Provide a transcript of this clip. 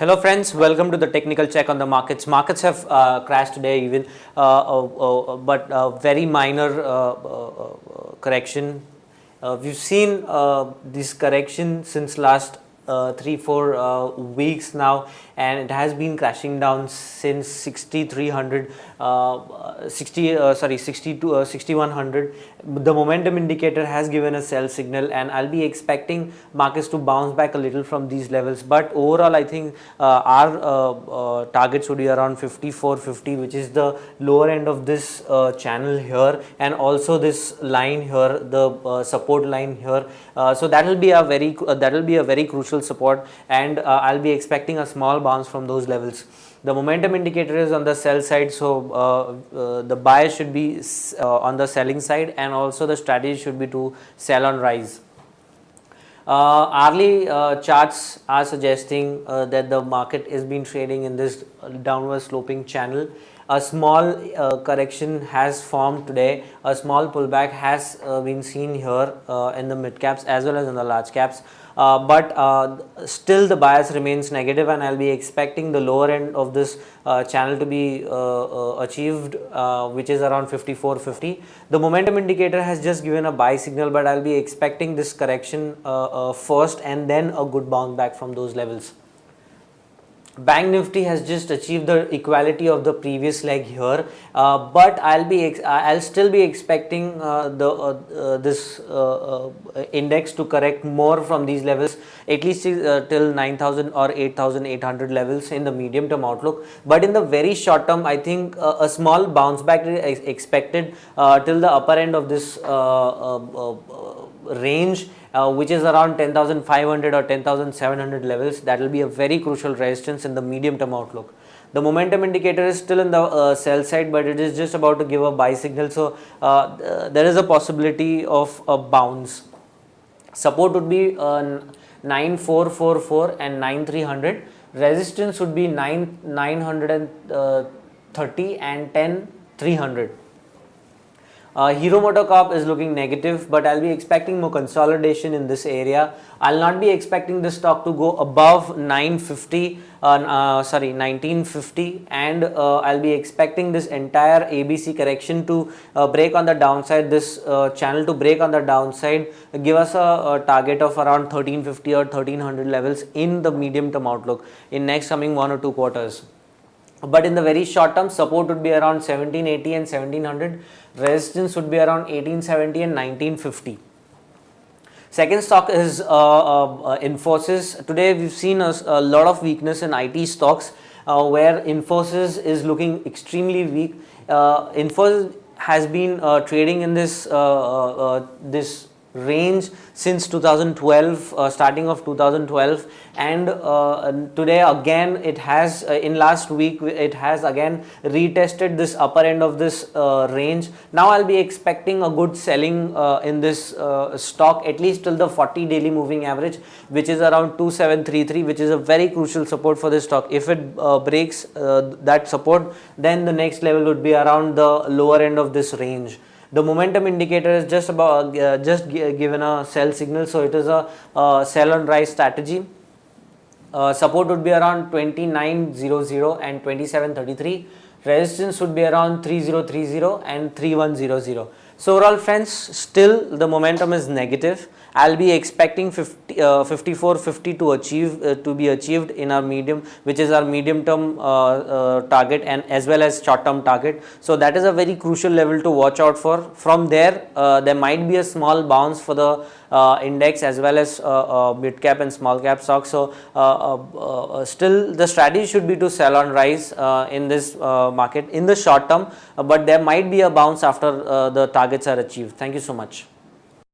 Hello friends, welcome to the technical check on the markets. Markets have crashed today even, but very minor correction. We've seen this correction since last 3-4 weeks now, and it has been crashing down since 6300 6100. The momentum indicator has given a sell signal, and I'll be expecting markets to bounce back a little from these levels, but overall I think our targets would be around 5450, which is the lower end of this channel here, and also this line here, the support line here. So that will be a very crucial support, and I'll be expecting a small bounce from those levels. The momentum indicator is on the sell side, so the buy should be on the selling side, and also the strategy should be to sell on rise. Hourly charts are suggesting that the market is been trading in this downward sloping channel. A small correction has formed today. A small pullback has been seen here in the mid caps as well as in the large caps. But still the bias remains negative, and I'll be expecting the lower end of this channel to be achieved, which is around 5450. The momentum indicator has just given a buy signal, but I'll be expecting this correction first and then a good bounce back from those levels. Bank Nifty has just achieved the equality of the previous leg here, but I'll still be expecting this index to correct more from these levels, at least till 9000 or 8800 levels in the medium term outlook. But in the very short term, I think a small bounce back is expected till the upper end of this range, which is around 10,500 or 10,700 levels. That will be a very crucial resistance in the medium term outlook. The momentum indicator is still in the sell side, but it is just about to give a buy signal, so there is a possibility of a bounce. Support would be 9444 and 9300. Resistance would be 930 and 10300. Hero MotoCorp is looking negative, but I'll be expecting more consolidation in this area. I'll not be expecting this stock to go above 1950, and I'll be expecting this entire ABC correction to break on the downside, this channel to break on the downside, give us a target of around 1350 or 1300 levels in the medium term outlook in next coming 1 or 2 quarters. But in the very short term, support would be around 1780 and 1700. Resistance would be around 1870 and 1950. Second stock is Infosys. Today we've seen a lot of weakness in IT stocks, where Infosys is looking extremely weak. Infosys has been trading in this this range since 2012, starting of 2012, and today again it has in last week it has again retested this upper end of this range. Now I'll be expecting a good selling in this stock, at least till the 40 daily moving average, which is around 2733, which is a very crucial support for this stock. If it breaks that support, then the next level would be around the lower end of this range. The momentum indicator is just about given a sell signal, so it is a sell on rise strategy. Support would be around 2900 and 2733. Resistance would be around 3030 and 3100. So overall friends, still the momentum is negative. I'll be expecting 5450 to be achieved in our medium, which is our medium term target, and as well as short term target. So that is a very crucial level to watch out for. From there, there might be a small bounce for the index as well as mid cap and small cap stocks. So still the strategy should be to sell on rise in this market in the short term, but there might be a bounce after the targets are achieved. Thank you so much.